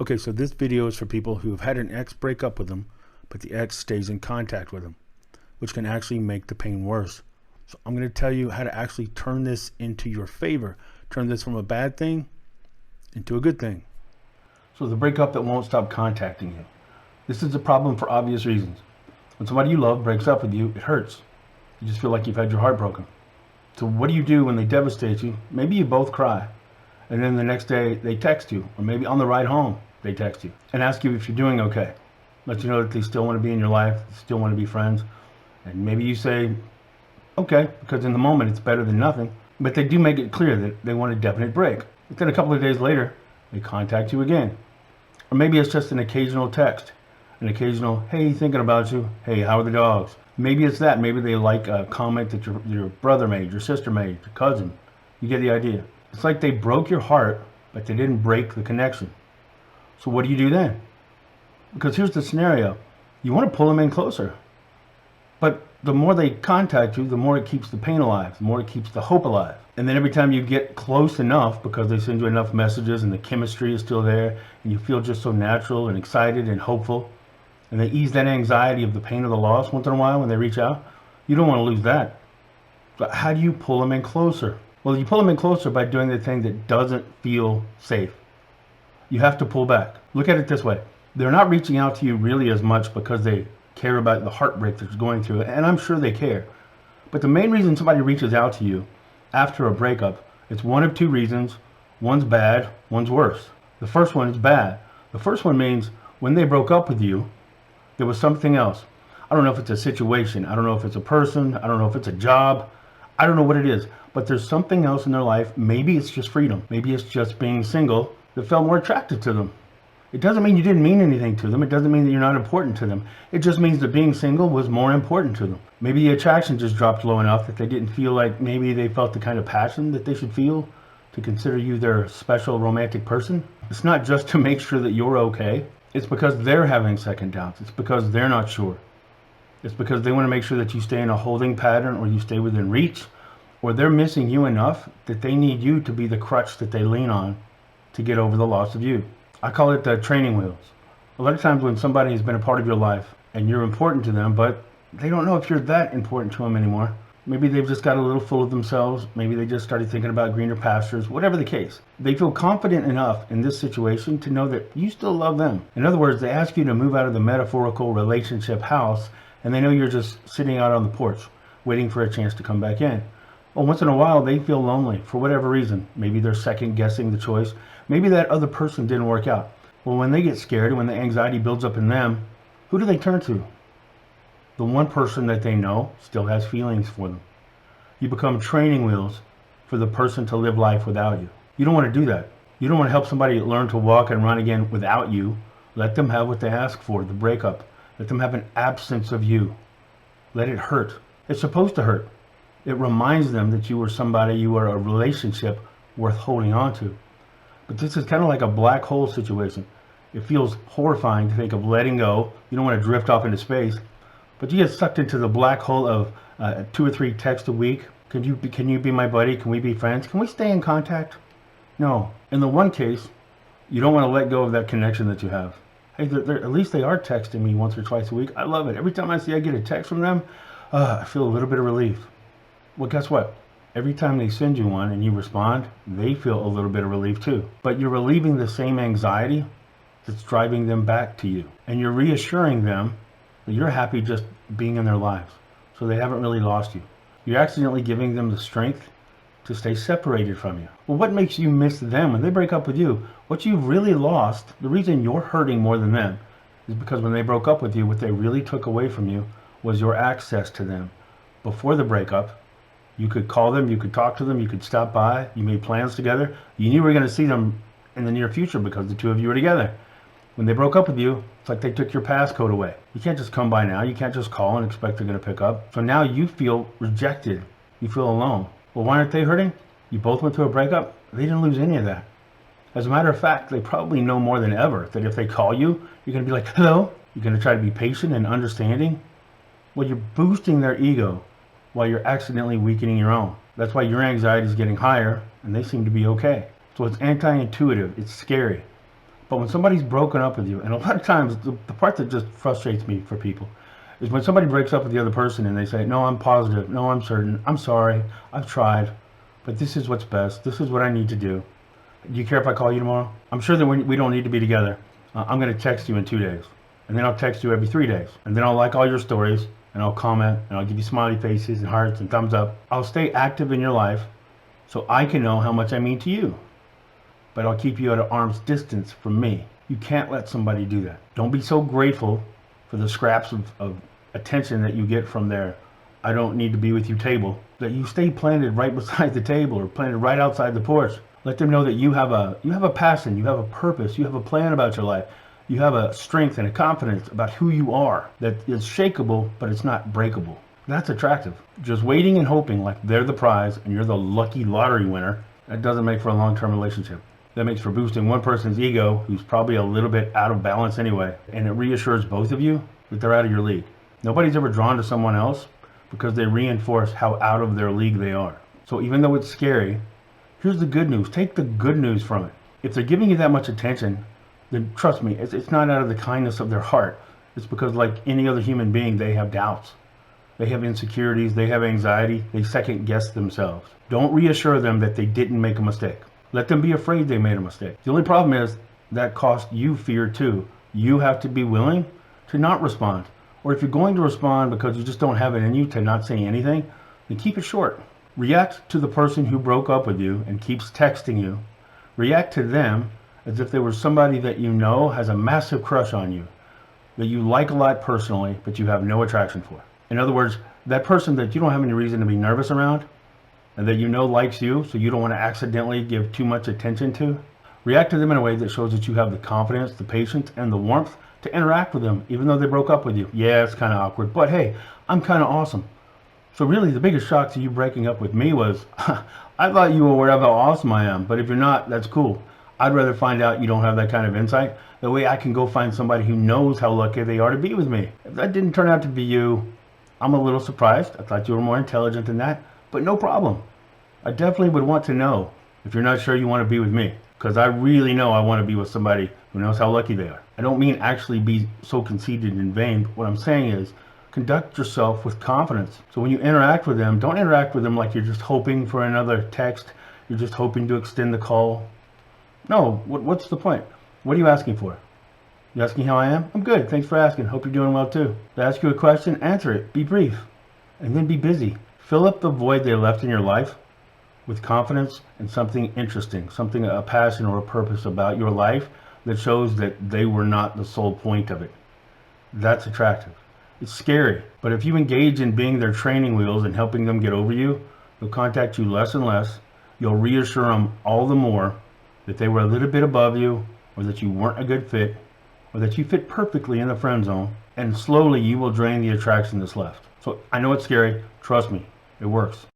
Okay, so this video is for people who have had an ex break up with them, but the ex stays in contact with them, which can actually make the pain worse. So I'm going to tell you how to actually turn this into your favor, turn this from a bad thing into a good thing. So the breakup that won't stop contacting you. This is a problem for obvious reasons. When somebody you love breaks up with you, it hurts. You just feel like you've had your heart broken. So what do you do when they devastate you? Maybe you both cry, and then the next day they text you, or maybe on the ride home they text you and ask you if you're doing okay. Let you know that they still want to be in your life, they still want to be friends. And maybe you say, okay, because in the moment it's better than nothing. But they do make it clear that they want a definite break. But then a couple of days later, they contact you again. Or maybe it's just an occasional text, an occasional, hey, thinking about you, hey, how are the dogs? Maybe it's that. Maybe they like a comment that your brother made, your sister made, your cousin. You get the idea. It's like they broke your heart, but they didn't break the connection. So what do you do then? Because here's the scenario. You want to pull them in closer. But the more they contact you, the more it keeps the pain alive, the more it keeps the hope alive. And then every time you get close enough, because they send you enough messages and the chemistry is still there, and you feel just so natural and excited and hopeful, and they ease that anxiety of the pain of the loss once in a while when they reach out, you don't want to lose that. So how do you pull them in closer? Well, you pull them in closer by doing the thing that doesn't feel safe. You have to pull back. Look at it this way. They're not reaching out to you really as much because they care about the heartbreak that you're going through, and I'm sure they care. But the main reason somebody reaches out to you after a breakup, it's one of two reasons. One's bad, one's worse. The first one is bad. The first one means when they broke up with you, there was something else. I don't know if it's a situation. I don't know if it's a person. I don't know if it's a job. I don't know what it is. But there's something else in their life. Maybe it's just freedom. Maybe it's just being single that felt more attractive to them. It doesn't mean you didn't mean anything to them. It doesn't mean that you're not important to them. It just means that being single was more important to them. Maybe the attraction just dropped low enough that they didn't feel like maybe they felt the kind of passion that they should feel to consider you their special romantic person. It's not just to make sure that you're okay. It's because they're having second doubts. It's because they're not sure. It's because they want to make sure that you stay in a holding pattern or you stay within reach, or they're missing you enough that they need you to be the crutch that they lean on to get over the loss of you. I call it the training wheels. A lot of times when somebody has been a part of your life and you're important to them, but they don't know if you're that important to them anymore. Maybe they've just got a little full of themselves. Maybe they just started thinking about greener pastures, whatever the case. They feel confident enough in this situation to know that you still love them. In other words, they ask you to move out of the metaphorical relationship house, and they know you're just sitting out on the porch, waiting for a chance to come back in. Well, once in a while, they feel lonely for whatever reason. Maybe they're second guessing the choice. Maybe that other person didn't work out. Well, when they get scared and when the anxiety builds up in them, who do they turn to? The one person that they know still has feelings for them. You become training wheels for the person to live life without you. You don't want to do that. You don't want to help somebody learn to walk and run again without you. Let them have what they ask for, the breakup. Let them have an absence of you. Let it hurt. It's supposed to hurt. It reminds them that you were somebody, you were a relationship worth holding on to. But this is kind of like a black hole situation. It feels horrifying to think of letting go. You don't want to drift off into space, but you get sucked into the black hole of 2 or 3 texts a week. Can you be my buddy? Can we be friends? Can we stay in contact? No. In the one case, you don't want to let go of that connection that you have. Hey, at least they are texting me once or twice a week. I love it. Every time I get a text from them, I feel a little bit of relief. Well, guess what? Every time they send you one and you respond, they feel a little bit of relief too. But you're relieving the same anxiety that's driving them back to you. And you're reassuring them that you're happy just being in their lives. So they haven't really lost you. You're accidentally giving them the strength to stay separated from you. Well, what makes you miss them when they break up with you? What you've really lost, the reason you're hurting more than them, is because when they broke up with you, what they really took away from you was your access to them. Before the breakup, you could call them, you could talk to them, you could stop by, you made plans together. You knew you were going to see them in the near future because the two of you were together. When they broke up with you, it's like they took your passcode away. You can't just come by now. You can't just call and expect they're going to pick up. So now you feel rejected. You feel alone. Well, why aren't they hurting? You both went through a breakup. They didn't lose any of that. As a matter of fact, they probably know more than ever that if they call you, you're going to be like, hello? You're going to try to be patient and understanding. Well, you're boosting their ego while you're accidentally weakening your own. That's why your anxiety is getting higher and they seem to be okay. So it's anti-intuitive. It's scary. But when somebody's broken up with you, and a lot of times the part that just frustrates me for people is when somebody breaks up with the other person and they say, no, I'm positive, no, I'm certain, I'm sorry, I've tried, but this is what's best, this is what I need to do. Do you care if I call you tomorrow? I'm sure that we don't need to be together. I'm going to text you in 2 days. And then I'll text you every 3 days. And then I'll like all your stories, and I'll comment, and I'll give you smiley faces and hearts and thumbs up. I'll stay active in your life so I can know how much I mean to you. But I'll keep you at an arm's distance from me. You can't let somebody do that. Don't be so grateful for the scraps of attention that you get from their I don't need to be with you table, that you stay planted right beside the table or planted right outside the porch. Let them know that you have a passion, you have a purpose, you have a plan about your life. You have a strength and a confidence about who you are that is shakeable, but it's not breakable. That's attractive. Just waiting and hoping like they're the prize and you're the lucky lottery winner, that doesn't make for a long-term relationship. That makes for boosting one person's ego, who's probably a little bit out of balance anyway, and it reassures both of you that they're out of your league. Nobody's ever drawn to someone else because they reinforce how out of their league they are. So even though it's scary, here's the good news. Take the good news from it. If they're giving you that much attention, then trust me, it's not out of the kindness of their heart. It's because like any other human being, they have doubts. They have insecurities, they have anxiety, they second guess themselves. Don't reassure them that they didn't make a mistake. Let them be afraid they made a mistake. The only problem is that costs you fear too. You have to be willing to not respond. Or if you're going to respond because you just don't have it in you to not say anything, then keep it short. React to the person who broke up with you and keeps texting you. React to them as if they were somebody that you know has a massive crush on you, that you like a lot personally, but you have no attraction for. In other words, that person that you don't have any reason to be nervous around, and that you know likes you, so you don't want to accidentally give too much attention to, react to them in a way that shows that you have the confidence, the patience, and the warmth to interact with them, even though they broke up with you. Yeah, it's kind of awkward, but hey, I'm kind of awesome. So really, the biggest shock to you breaking up with me was, I thought you were aware of how awesome I am, but if you're not, that's cool. I'd rather find out you don't have that kind of insight. That way I can go find somebody who knows how lucky they are to be with me. If that didn't turn out to be you, I'm a little surprised. I thought you were more intelligent than that, but no problem. I definitely would want to know if you're not sure you want to be with me, because I really know I want to be with somebody who knows how lucky they are. I don't mean actually be so conceited and vain. What I'm saying is conduct yourself with confidence. So when you interact with them, don't interact with them like you're just hoping for another text. You're just hoping to extend the call. No, what's the point? What are you asking for? You asking how I am? I'm good. Thanks for asking. Hope you're doing well too. If I ask you a question, answer it. Be brief. And then be busy. Fill up the void they left in your life with confidence and something interesting, something, a passion or a purpose about your life that shows that they were not the sole point of it. That's attractive. It's scary, but if you engage in being their training wheels and helping them get over you, they'll contact you less and less. You'll reassure them all the more that they were a little bit above you, or that you weren't a good fit, or that you fit perfectly in the friend zone, and slowly you will drain the attraction that's left. So I know it's scary. Trust me, it works.